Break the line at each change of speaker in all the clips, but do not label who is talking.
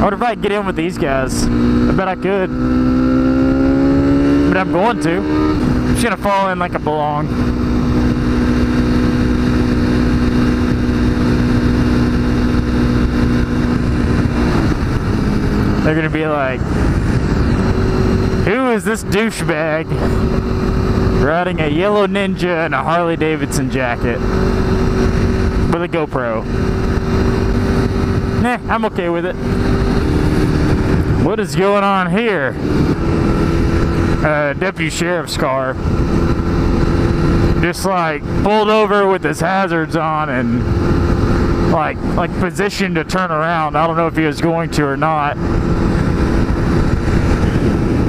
wonder if I could get in with these guys. I bet I could. But I'm going to. I'm just gonna fall in like I belong. They're gonna be like, who is this douchebag riding a yellow Ninja and a Harley Davidson jacket with a GoPro? Nah, I'm okay with it. What is going on here? Deputy Sheriff's car. Just like pulled over with his hazards on and like positioned to turn around. I don't know if he was going to or not.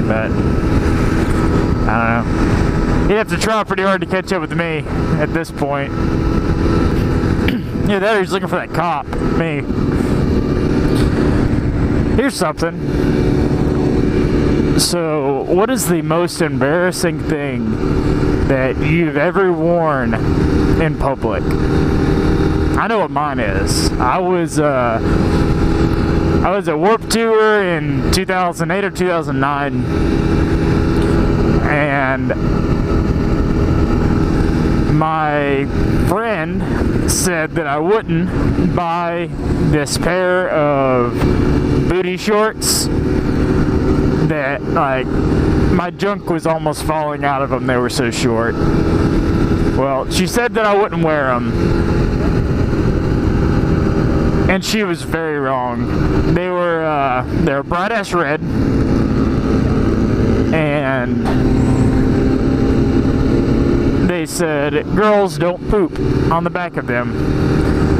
But I don't know. He'd have to try pretty hard to catch up with me at this point. Yeah, that he's looking for that cop. Me. Here's something. So, what is the most embarrassing thing that you've ever worn in public? I know what mine is. I was at Warped Tour in 2008 or 2009, and my friend said that I wouldn't buy this pair of booty shorts that, like, my junk was almost falling out of them. They were so short. Well, she said that I wouldn't wear them, and she was very wrong. They were bright ass red, and they said girls don't poop on the back of them,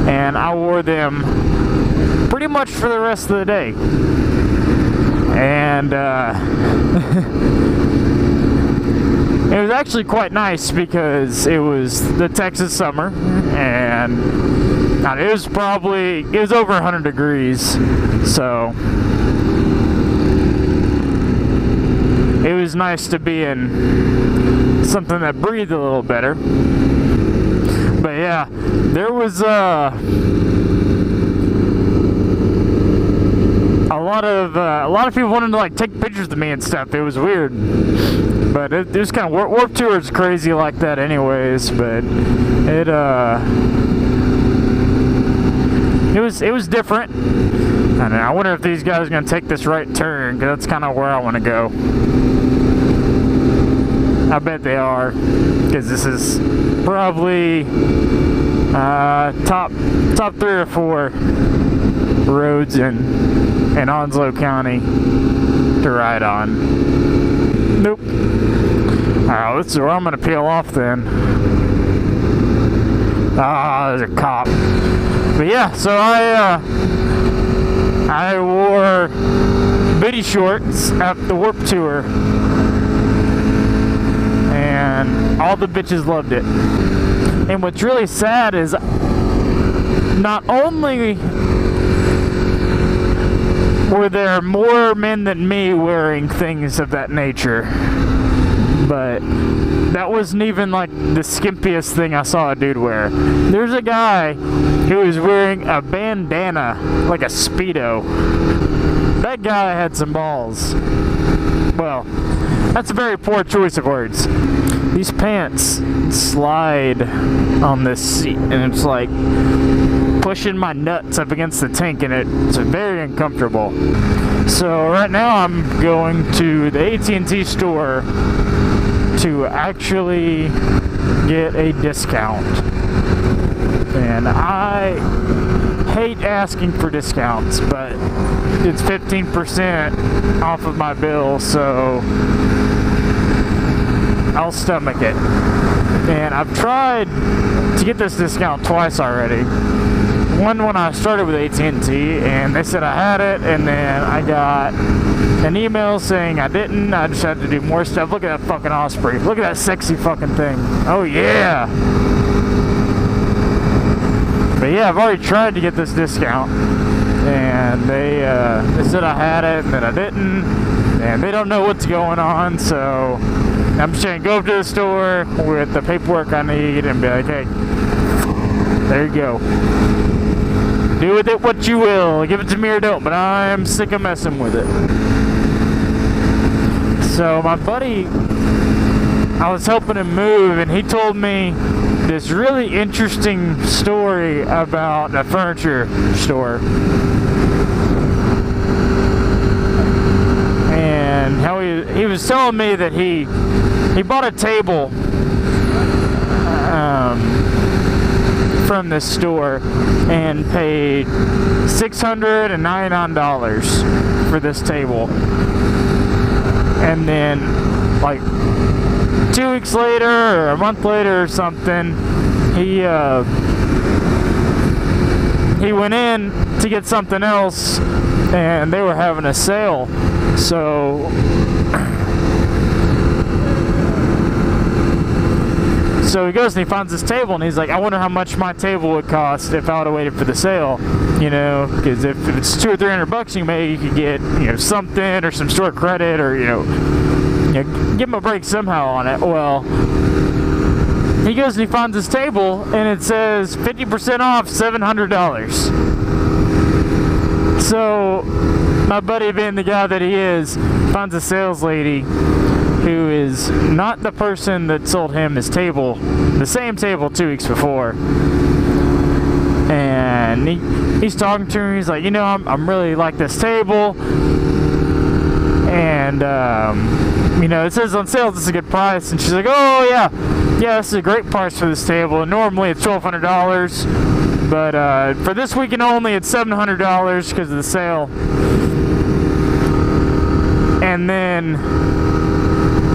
and I wore them pretty much for the rest of the day. And it was actually quite nice because it was the Texas summer, and it was over 100 degrees, so it was nice to be in something that breathed a little better. But yeah, there was a lot of people wanted to like take pictures of me and stuff. It was weird, but it was kind of Warped Tour is crazy like that, anyways. But it was different. And I wonder if these guys are gonna take this right turn, because that's kind of where I want to go. I bet they are, because this is probably top 3 or 4 roads in Onslow County to ride on. Nope. Alright, let's see where I'm gonna peel off then. Ah, there's a cop. But yeah, so I wore booty shorts at the Warped Tour, and all the bitches loved it. And what's really sad is not only were there more men than me wearing things of that nature, but that wasn't even like the skimpiest thing I saw a dude wear. There's a guy who was wearing a bandana, like a Speedo. That guy had some balls. Well, that's a very poor choice of words. These pants slide on this seat, and it's like pushing my nuts up against the tank, and it's very uncomfortable. So right now I'm going to the Ctiy store to actually get a discount. And I hate asking for discounts, but it's 15% off of my bill, so I'll stomach it. And I've tried to get this discount twice already. One when I started with AT&T, and they said I had it, and then I got an email saying I didn't. I just had to do more stuff. Look at that fucking Osprey. Look at that sexy fucking thing. Oh yeah. But yeah, I've already tried to get this discount, and they said I had it, and then I didn't, and they don't know what's going on, so I'm just gonna go up to the store with the paperwork I need and be like, hey, there you go. Do with it what you will. Give it to me or don't, but I'm sick of messing with it. So my buddy, I was helping him move, and he told me this really interesting story about a furniture store. And how he was telling me that he bought a table from this store and paid $699 for this table. And then, like, 2 weeks later or a month later or something, he went in to get something else, and they were having a sale. So he goes and he finds this table, and he's like, I wonder how much my table would cost if I would have waited for the sale, you know, because if it's $200 or $300, you could get, you know, something or some store credit, or you know, give him a break somehow on it. Well, he goes and he finds this table, and it says 50% off, $700. So my buddy, being the guy that he is, finds a sales lady who is not the person that sold him his table, the same table 2 weeks before. And he's talking to her. He's like, you know, I'm really like this table, and you know, it says on sale this is a good price. And she's like, oh yeah, this is a great price for this table. And normally it's $1,200, but for this weekend only, it's $700 because of the sale. And then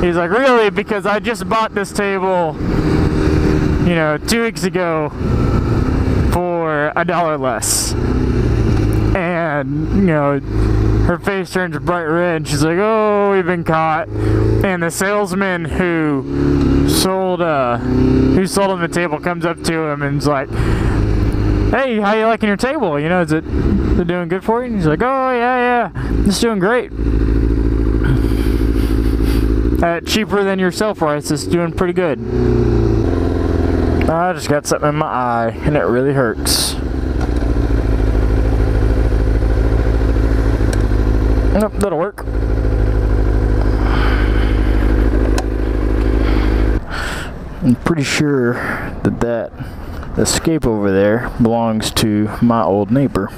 he's like, really? Because I just bought this table, you know, 2 weeks ago for $1 less. And, you know, her face turns bright red, and she's like, oh, we've been caught. And the salesman who sold him the table comes up to him and is like, hey, how you liking your table? You know, is it doing good for you? And he's like, oh, yeah, it's doing great. Cheaper than your sale price. It's doing pretty good. I just got something in my eye, and it really hurts. Nope, that'll work. I'm pretty sure that Escape over there belongs to my old neighbor.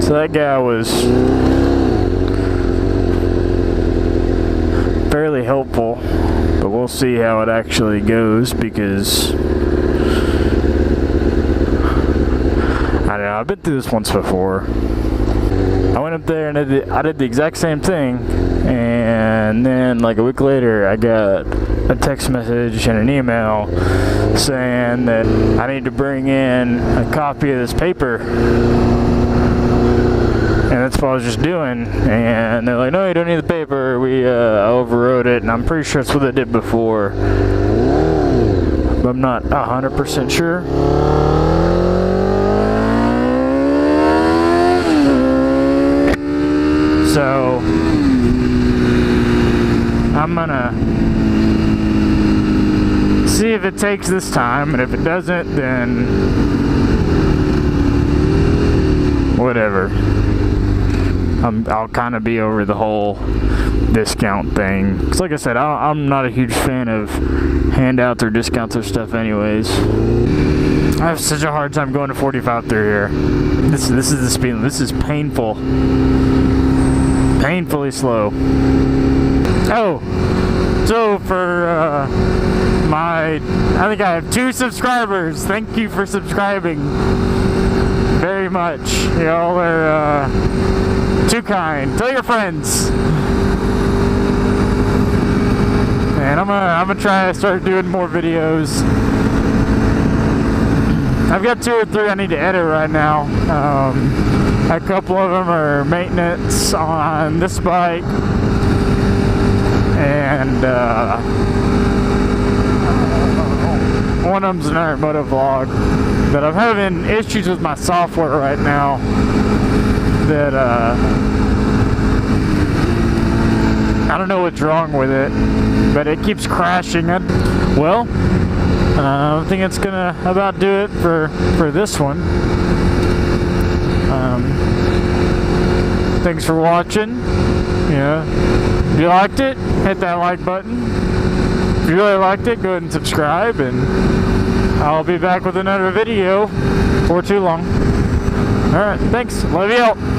So that guy was fairly helpful, but we'll see how it actually goes, because I don't know, I've been through this once before. I went up there and I did the exact same thing, and then like a week later I got a text message and an email saying that I need to bring in a copy of this paper. And that's what I was just doing, and they're like, no, you don't need the paper, we overrode it. And I'm pretty sure that's what they did before, but I'm not 100% sure. So I'm gonna see if it takes this time, and if it doesn't, then whatever. I'll kind of be over the whole discount thing. Because like I said, I'm not a huge fan of handouts or discounts or stuff anyways. I have such a hard time going to 45 through here. This is the speed limit. This is painful. Painfully slow. Oh, so for I think I have 2 subscribers. Thank you for subscribing very much. Y'all are too kind. Tell your friends. And I'm gonna try to start doing more videos. I've got 2 or 3 I need to edit right now. A couple of them are maintenance on this bike, and one of them's another Motovlog. But I'm having issues with my software right now that I don't know what's wrong with it, but it keeps crashing. Well, I think it's gonna about do it for this one. Thanks for watching. Yeah, if you liked it, hit that like button. If you really liked it, go ahead and subscribe, and I'll be back with another video before too long. Alright, thanks. Love you all.